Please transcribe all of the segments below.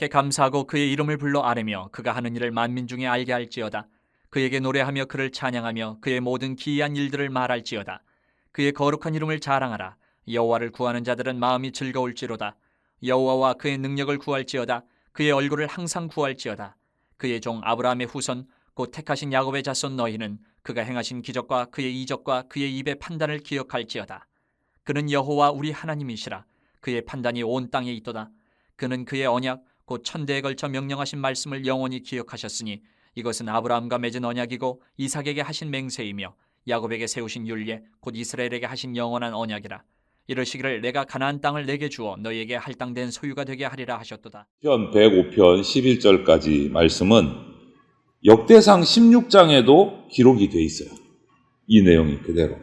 여호와께 감사하고 그의 이름을 불러 아뢰며 그가 하는 일을 만민 중에 알게 할지어다. 그에게 노래하며 그를 찬양하며 그의 모든 기이한 일들을 말할지어다. 그의 거룩한 이름을 자랑하라. 여호와를 구하는 자들은 마음이 즐거울지로다. 여호와와 그의 능력을 구할지어다. 그의 얼굴을 항상 구할지어다. 그의 종 아브라함의 후손 곧 택하신 야곱의 자손 너희는 그가 행하신 기적과 그의 이적과 그의 입의 판단을 기억할지어다. 그는 여호와 우리 하나님이시라. 그의 판단이 온 땅에 있도다. 그는 그의 언약 곧 천대에 걸쳐 명령하신 말씀을 영원히 기억하셨으니 이것은 아브라함과 맺은 언약이고 이삭에게 하신 맹세이며 야곱에게 세우신 율례 곧 이스라엘에게 하신 영원한 언약이라. 이르시기를 내가 가나안 땅을 내게 주어 너희에게 할당된 소유가 되게 하리라 하셨도다. 편 105편 11절까지 말씀은 역대상 16장에도 기록이 돼 있어요. 이 내용이 그대로.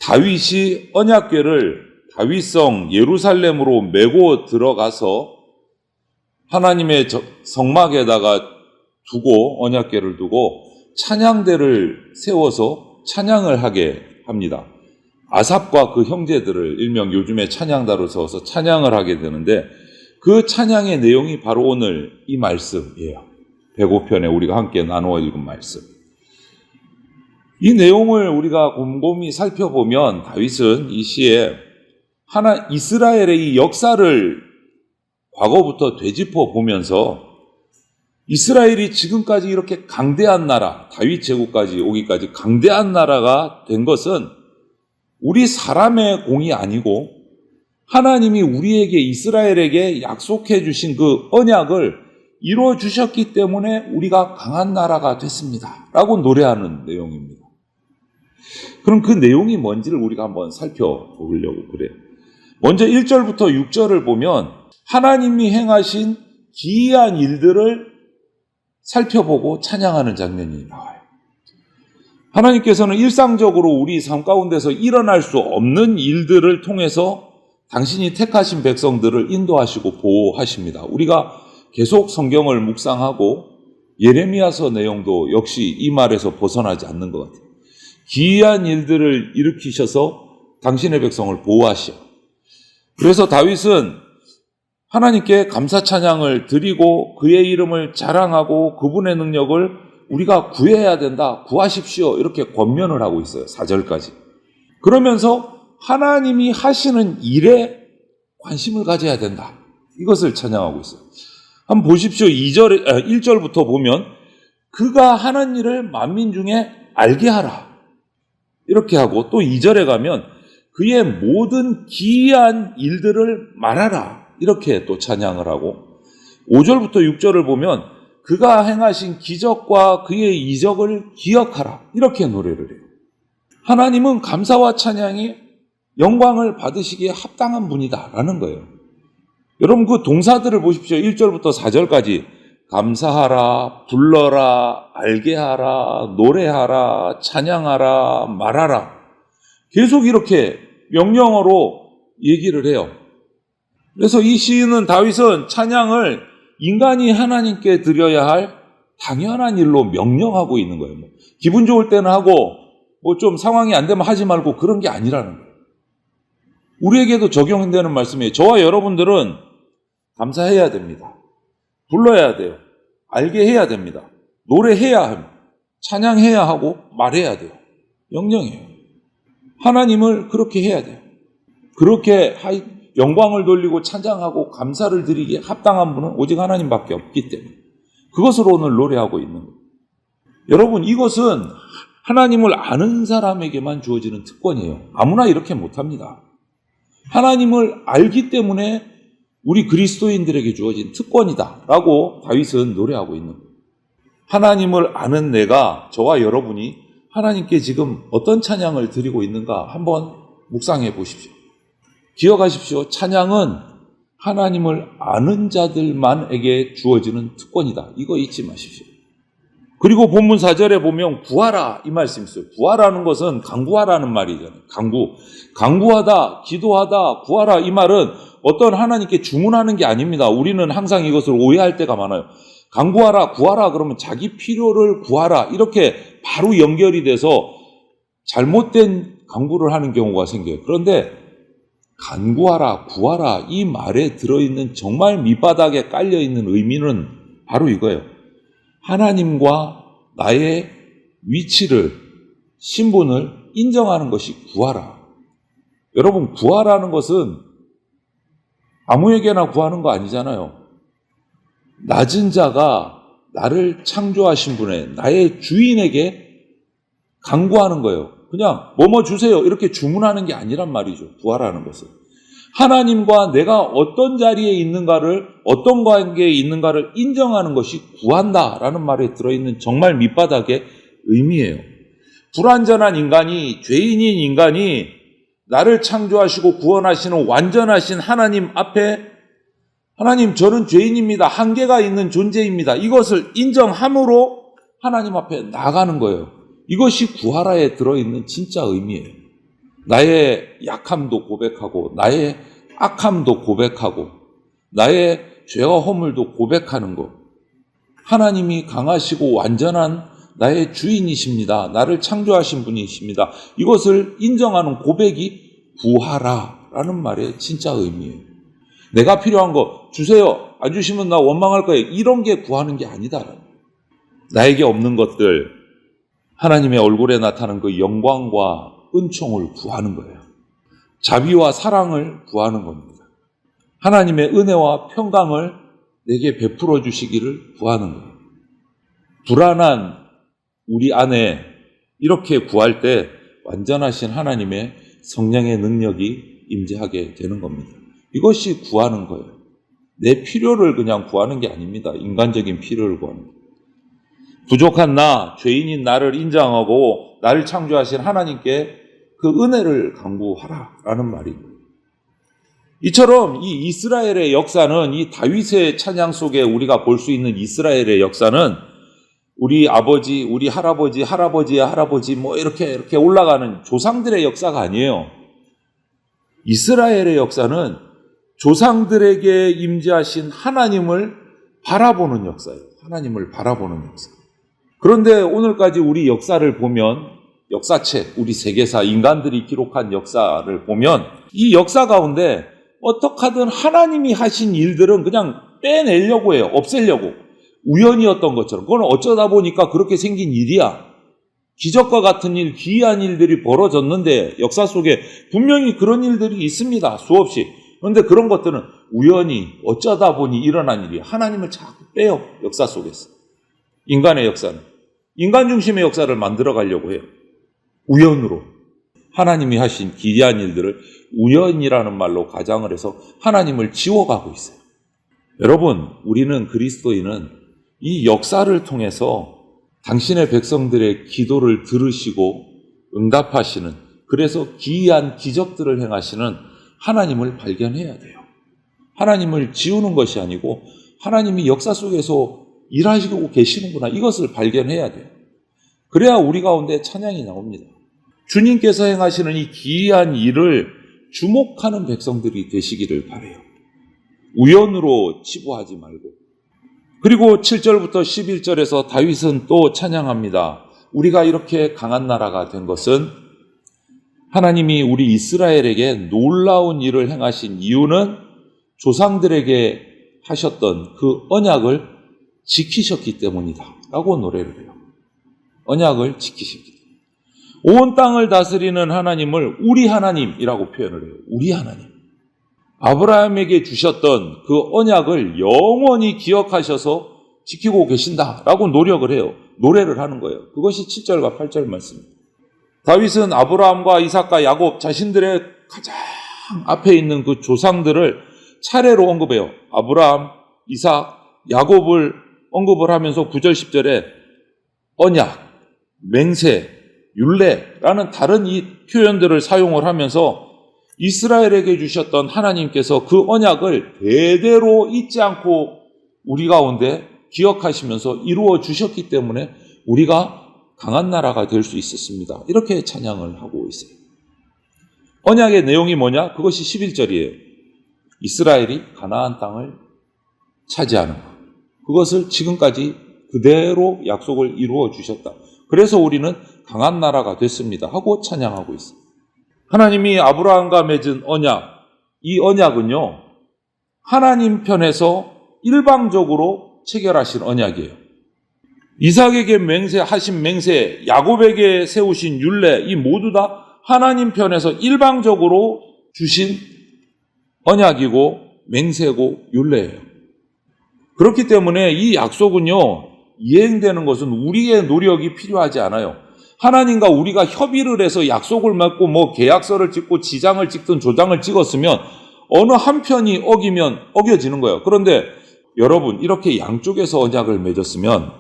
다윗이 언약궤를 다윗성 예루살렘으로 메고 들어가서 하나님의 성막에다가 두고 언약궤를 두고 찬양대를 세워서 찬양을 하게 합니다. 아삽과 그 형제들을 일명 요즘에 찬양다로 세워서 찬양을 하게 되는데 그 찬양의 내용이 바로 오늘 이 말씀이에요. 105편에 우리가 함께 나누어 읽은 말씀. 이 내용을 우리가 곰곰이 살펴보면 다윗은 이 시에 이스라엘의 이 역사를 과거부터 되짚어 보면서 이스라엘이 지금까지 이렇게 강대한 나라, 다윗 제국까지 오기까지 강대한 나라가 된 것은 우리 사람의 공이 아니고 하나님이 우리에게 이스라엘에게 약속해 주신 그 언약을 이루어 주셨기 때문에 우리가 강한 나라가 됐습니다. 라고 노래하는 내용입니다. 그럼 그 내용이 뭔지를 우리가 한번 살펴보려고 그래요. 먼저 1절부터 6절을 보면 하나님이 행하신 기이한 일들을 살펴보고 찬양하는 장면이 나와요. 하나님께서는 일상적으로 우리 삶 가운데서 일어날 수 없는 일들을 통해서 당신이 택하신 백성들을 인도하시고 보호하십니다. 우리가 계속 성경을 묵상하고 예레미야서 내용도 역시 이 말에서 벗어나지 않는 것 같아요. 기이한 일들을 일으키셔서 당신의 백성을 보호하시오. 그래서 다윗은 하나님께 감사 찬양을 드리고 그의 이름을 자랑하고 그분의 능력을 우리가 구해야 된다. 구하십시오. 이렇게 권면을 하고 있어요. 4절까지. 그러면서 하나님이 하시는 일에 관심을 가져야 된다. 이것을 찬양하고 있어요. 한번 보십시오. 1절부터 보면 그가 하는 일을 만민 중에 알게 하라. 이렇게 하고 또 2절에 가면 그의 모든 기이한 일들을 말하라. 이렇게 또 찬양을 하고 5절부터 6절을 보면 그가 행하신 기적과 그의 이적을 기억하라. 이렇게 노래를 해요. 하나님은 감사와 찬양이 영광을 받으시기에 합당한 분이다라는 거예요. 여러분 그 동사들을 보십시오. 1절부터 4절까지 감사하라, 불러라, 알게 하라, 노래하라, 찬양하라, 말하라. 계속 이렇게 명령어로 얘기를 해요. 그래서 이 시인은 다윗은 찬양을 인간이 하나님께 드려야 할 당연한 일로 명령하고 있는 거예요. 기분 좋을 때는 하고 좀 상황이 안 되면 하지 말고 그런 게 아니라는 거예요. 우리에게도 적용되는 말씀이에요. 저와 여러분들은 감사해야 됩니다. 불러야 돼요. 알게 해야 됩니다. 노래해야 합니다. 찬양해야 하고 말해야 돼요. 명령이에요. 하나님을 그렇게 해야 돼요. 그렇게 영광을 돌리고 찬양하고 감사를 드리기에 합당한 분은 오직 하나님밖에 없기 때문에 그것으로 오늘 노래하고 있는 거예요. 여러분 이것은 하나님을 아는 사람에게만 주어지는 특권이에요. 아무나 이렇게 못합니다. 하나님을 알기 때문에 우리 그리스도인들에게 주어진 특권이다 라고 다윗은 노래하고 있는 거예요. 하나님을 아는 내가, 저와 여러분이 하나님께 지금 어떤 찬양을 드리고 있는가 한번 묵상해 보십시오. 기억하십시오. 찬양은 하나님을 아는 자들만에게 주어지는 특권이다. 이거 잊지 마십시오. 그리고 본문 4절에 보면 구하라 이 말씀이 있어요. 구하라는 것은 간구하라는 말이잖아요. 간구하다, 기도하다, 구하라 이 말은 어떤 하나님께 주문하는 게 아닙니다. 우리는 항상 이것을 오해할 때가 많아요. 간구하라, 구하라 그러면 자기 필요를 구하라 이렇게 바로 연결이 돼서 잘못된 간구를 하는 경우가 생겨요. 그런데 간구하라, 구하라 이 말에 들어있는 정말 밑바닥에 깔려있는 의미는 바로 이거예요. 하나님과 나의 위치를, 신분을 인정하는 것이 구하라. 여러분, 구하라는 것은 아무에게나 구하는 거 아니잖아요. 낮은 자가 나를 창조하신 분의, 나의 주인에게 간구하는 거예요. 그냥 뭐뭐 주세요 이렇게 주문하는 게 아니란 말이죠. 구하라는 것은. 하나님과 내가 어떤 자리에 있는가를, 어떤 관계에 있는가를 인정하는 것이 구한다라는 말에 들어있는 정말 밑바닥의 의미예요. 불완전한 인간이, 죄인인 인간이 나를 창조하시고 구원하시는 완전하신 하나님 앞에 하나님, 저는 죄인입니다. 한계가 있는 존재입니다. 이것을 인정함으로 하나님 앞에 나가는 거예요. 이것이 구하라에 들어있는 진짜 의미예요. 나의 약함도 고백하고, 나의 악함도 고백하고, 나의 죄와 허물도 고백하는 것. 하나님이 강하시고 완전한 나의 주인이십니다. 나를 창조하신 분이십니다. 이것을 인정하는 고백이 구하라라는 말의 진짜 의미예요. 내가 필요한 거 주세요. 안 주시면 나 원망할 거예요. 이런 게 구하는 게 아니다. 나에게 없는 것들, 하나님의 얼굴에 나타나는 그 영광과 은총을 구하는 거예요. 자비와 사랑을 구하는 겁니다. 하나님의 은혜와 평강을 내게 베풀어 주시기를 구하는 거예요. 불안한 우리 안에 이렇게 구할 때 완전하신 하나님의 성령의 능력이 임재하게 되는 겁니다. 이것이 구하는 거예요. 내 필요를 그냥 구하는 게 아닙니다. 인간적인 필요를 구하는 거예요. 부족한 나, 죄인인 나를 인정하고 나를 창조하신 하나님께 그 은혜를 간구하라라는 말입니다. 이처럼 이 이스라엘의 역사는, 이 다윗의 찬양 속에 우리가 볼 수 있는 이스라엘의 역사는 우리 아버지, 우리 할아버지, 할아버지의 할아버지 뭐 이렇게 올라가는 조상들의 역사가 아니에요. 이스라엘의 역사는 조상들에게 임재하신 하나님을 바라보는 역사예요. 하나님을 바라보는 역사. 그런데 오늘까지 우리 역사를 보면, 역사책, 우리 세계사, 인간들이 기록한 역사를 보면 이 역사 가운데 어떻게 하든 하나님이 하신 일들은 그냥 빼내려고 해요. 없애려고. 우연이었던 것처럼. 그건 어쩌다 보니까 그렇게 생긴 일이야. 기적과 같은 일, 기이한 일들이 벌어졌는데 역사 속에 분명히 그런 일들이 있습니다. 수없이. 그런데 그런 것들은 우연히 어쩌다 보니 일어난 일이에요. 하나님을 자꾸 빼요. 역사 속에서. 인간의 역사는. 인간 중심의 역사를 만들어 가려고 해요. 우연으로. 하나님이 하신 기이한 일들을 우연이라는 말로 가장을 해서 하나님을 지워가고 있어요. 여러분, 우리는 그리스도인은 이 역사를 통해서 당신의 백성들의 기도를 들으시고 응답하시는, 그래서 기이한 기적들을 행하시는 하나님을 발견해야 돼요. 하나님을 지우는 것이 아니고 하나님이 역사 속에서 일하시고 계시는구나, 이것을 발견해야 돼요. 그래야 우리 가운데 찬양이 나옵니다. 주님께서 행하시는 이 기이한 일을 주목하는 백성들이 되시기를 바라요. 우연으로 치부하지 말고. 그리고 7절부터 11절에서 다윗은 또 찬양합니다. 우리가 이렇게 강한 나라가 된 것은 하나님이 우리 이스라엘에게 놀라운 일을 행하신 이유는 조상들에게 하셨던 그 언약을 지키셨기 때문이다 라고 노래를 해요. 언약을 지키셨기 때문에. 온 땅을 다스리는 하나님을 우리 하나님이라고 표현을 해요. 우리 하나님. 아브라함에게 주셨던 그 언약을 영원히 기억하셔서 지키고 계신다라고 노력을 해요. 노래를 하는 거예요. 그것이 7절과 8절 말씀입니다. 다윗은 아브라함과 이삭과 야곱 자신들의 가장 앞에 있는 그 조상들을 차례로 언급해요. 아브라함, 이삭, 야곱을 언급을 하면서 9절 10절에 언약, 맹세, 율례라는 다른 이 표현들을 사용을 하면서 이스라엘에게 주셨던 하나님께서 그 언약을 대대로 잊지 않고 우리 가운데 기억하시면서 이루어 주셨기 때문에 우리가 강한 나라가 될 수 있었습니다. 이렇게 찬양을 하고 있어요. 언약의 내용이 뭐냐? 그것이 11절이에요. 이스라엘이 가나안 땅을 차지하는 것. 그것을 지금까지 그대로 약속을 이루어 주셨다. 그래서 우리는 강한 나라가 됐습니다. 하고 찬양하고 있습니다. 하나님이 아브라함과 맺은 언약, 이 언약은요, 하나님 편에서 일방적으로 체결하신 언약이에요. 이삭에게 맹세하신 맹세, 야곱에게 세우신 율례, 이 모두 다 하나님 편에서 일방적으로 주신 언약이고 맹세고 율례예요. 그렇기 때문에 이 약속은요, 이행되는 것은 우리의 노력이 필요하지 않아요. 하나님과 우리가 협의를 해서 약속을 맺고 계약서를 찍고 지장을 찍든 조장을 찍었으면 어느 한편이 어기면 어겨지는 거예요. 그런데 여러분, 이렇게 양쪽에서 언약을 맺었으면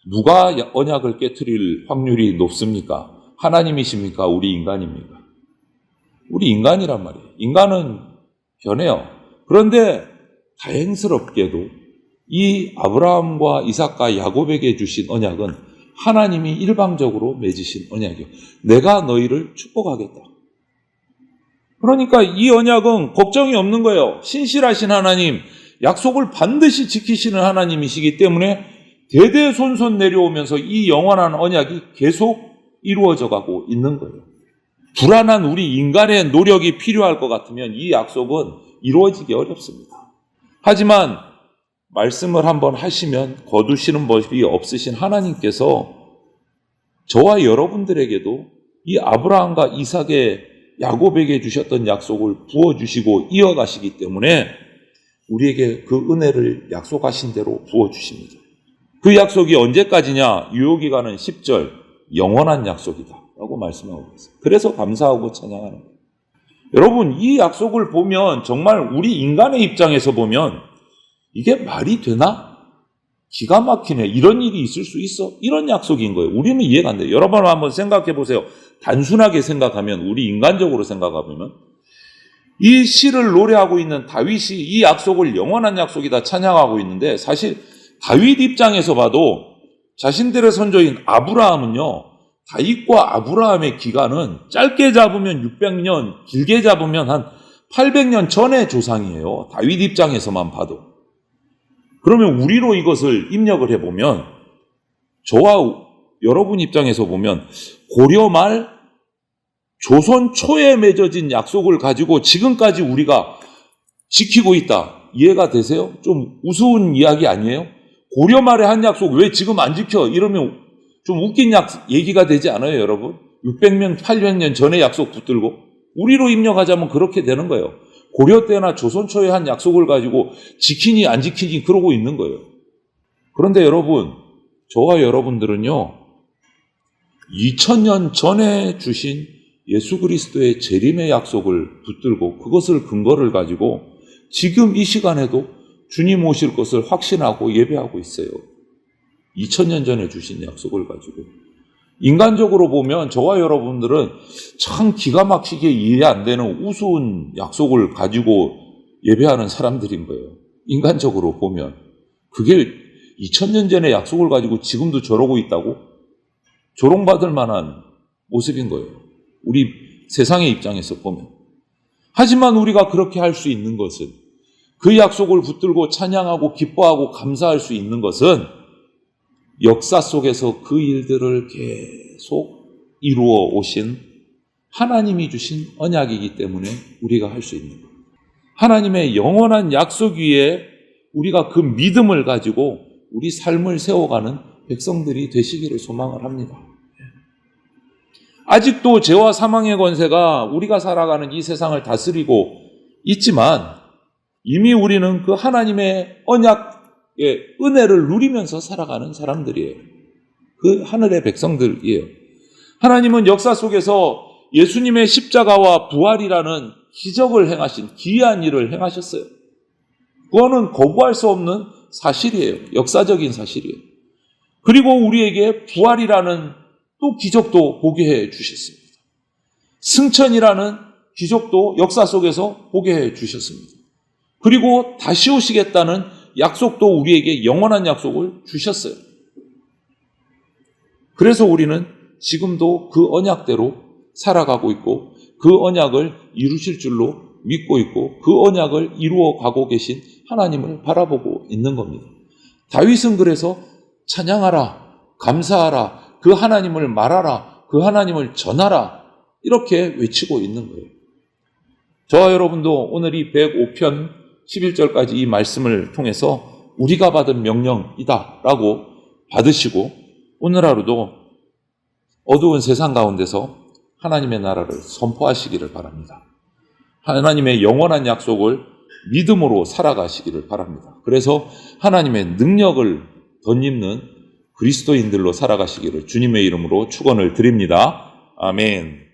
누가 언약을 깨트릴 확률이 높습니까? 하나님이십니까? 우리 인간입니까? 우리 인간이란 말이에요. 인간은 변해요. 그런데 다행스럽게도 이 아브라함과 이삭과 야곱에게 주신 언약은 하나님이 일방적으로 맺으신 언약이에요. 내가 너희를 축복하겠다. 그러니까 이 언약은 걱정이 없는 거예요. 신실하신 하나님, 약속을 반드시 지키시는 하나님이시기 때문에 대대손손 내려오면서 이 영원한 언약이 계속 이루어져 가고 있는 거예요. 불안한 우리 인간의 노력이 필요할 것 같으면 이 약속은 이루어지기 어렵습니다. 하지만 말씀을 한번 하시면 거두시는 법이 없으신 하나님께서 저와 여러분들에게도 이 아브라함과 이삭의 야곱에게 주셨던 약속을 부어주시고 이어가시기 때문에 우리에게 그 은혜를 약속하신 대로 부어주십니다. 그 약속이 언제까지냐? 유효기간은 10절, 영원한 약속이다 라고 말씀하고 있어요. 그래서 감사하고 찬양하는 거예요. 여러분, 이 약속을 보면 정말 우리 인간의 입장에서 보면 이게 말이 되나? 기가 막히네. 이런 일이 있을 수 있어? 이런 약속인 거예요. 우리는 이해가 안 돼요. 여러분 한번 생각해 보세요. 단순하게 생각하면, 우리 인간적으로 생각하면 이 시를 노래하고 있는 다윗이 이 약속을 영원한 약속이다 찬양하고 있는데, 사실 다윗 입장에서 봐도 자신들의 선조인 아브라함은요, 다윗과 아브라함의 기간은 짧게 잡으면 600년, 길게 잡으면 한 800년 전의 조상이에요. 다윗 입장에서만 봐도. 그러면 우리로 이것을 입력을 해보면, 저와 여러분 입장에서 보면 고려 말 조선 초에 맺어진 약속을 가지고 지금까지 우리가 지키고 있다. 이해가 되세요? 좀 우스운 이야기 아니에요? 고려 말에 한 약속 왜 지금 안 지켜? 이러면 좀 웃긴 얘기가 되지 않아요, 여러분? 600년, 800년 전에 약속 붙들고. 우리로 입력하자면 그렇게 되는 거예요. 고려 때나 조선 초에 한 약속을 가지고 지키니 안 지키니 그러고 있는 거예요. 그런데 여러분, 저와 여러분들은요, 2000년 전에 주신 예수 그리스도의 재림의 약속을 붙들고 그것을 근거를 가지고 지금 이 시간에도 주님 오실 것을 확신하고 예배하고 있어요. 2000년 전에 주신 약속을 가지고. 인간적으로 보면 저와 여러분들은 참 기가 막히게 이해 안 되는 우스운 약속을 가지고 예배하는 사람들인 거예요. 인간적으로 보면. 그게 2000년 전에 약속을 가지고 지금도 저러고 있다고? 조롱받을 만한 모습인 거예요. 우리 세상의 입장에서 보면. 하지만 우리가 그렇게 할 수 있는 것은, 그 약속을 붙들고 찬양하고 기뻐하고 감사할 수 있는 것은 역사 속에서 그 일들을 계속 이루어 오신 하나님이 주신 언약이기 때문에 우리가 할 수 있는 거예요. 하나님의 영원한 약속 위에 우리가 그 믿음을 가지고 우리 삶을 세워가는 백성들이 되시기를 소망을 합니다. 아직도 죄와 사망의 권세가 우리가 살아가는 이 세상을 다스리고 있지만 이미 우리는 그 하나님의 언약의 은혜를 누리면서 살아가는 사람들이에요. 그 하늘의 백성들이에요. 하나님은 역사 속에서 예수님의 십자가와 부활이라는 기적을 행하신 기이한 일을 행하셨어요. 그거는 거부할 수 없는 사실이에요. 역사적인 사실이에요. 그리고 우리에게 부활이라는 또 기적도 보게 해 주셨습니다. 승천이라는 기적도 역사 속에서 보게 해 주셨습니다. 그리고 다시 오시겠다는 약속도 우리에게 영원한 약속을 주셨어요. 그래서 우리는 지금도 그 언약대로 살아가고 있고 그 언약을 이루실 줄로 믿고 있고 그 언약을 이루어 가고 계신 하나님을 바라보고 있는 겁니다. 다윗은 그래서 찬양하라, 감사하라, 그 하나님을 말하라, 그 하나님을 전하라 이렇게 외치고 있는 거예요. 저와 여러분도 오늘 이 105편 11절까지 이 말씀을 통해서 우리가 받은 명령이다라고 받으시고 오늘 하루도 어두운 세상 가운데서 하나님의 나라를 선포하시기를 바랍니다. 하나님의 영원한 약속을 믿음으로 살아가시기를 바랍니다. 그래서 하나님의 능력을 덧입는 그리스도인들로 살아가시기를 주님의 이름으로 축원을 드립니다. 아멘.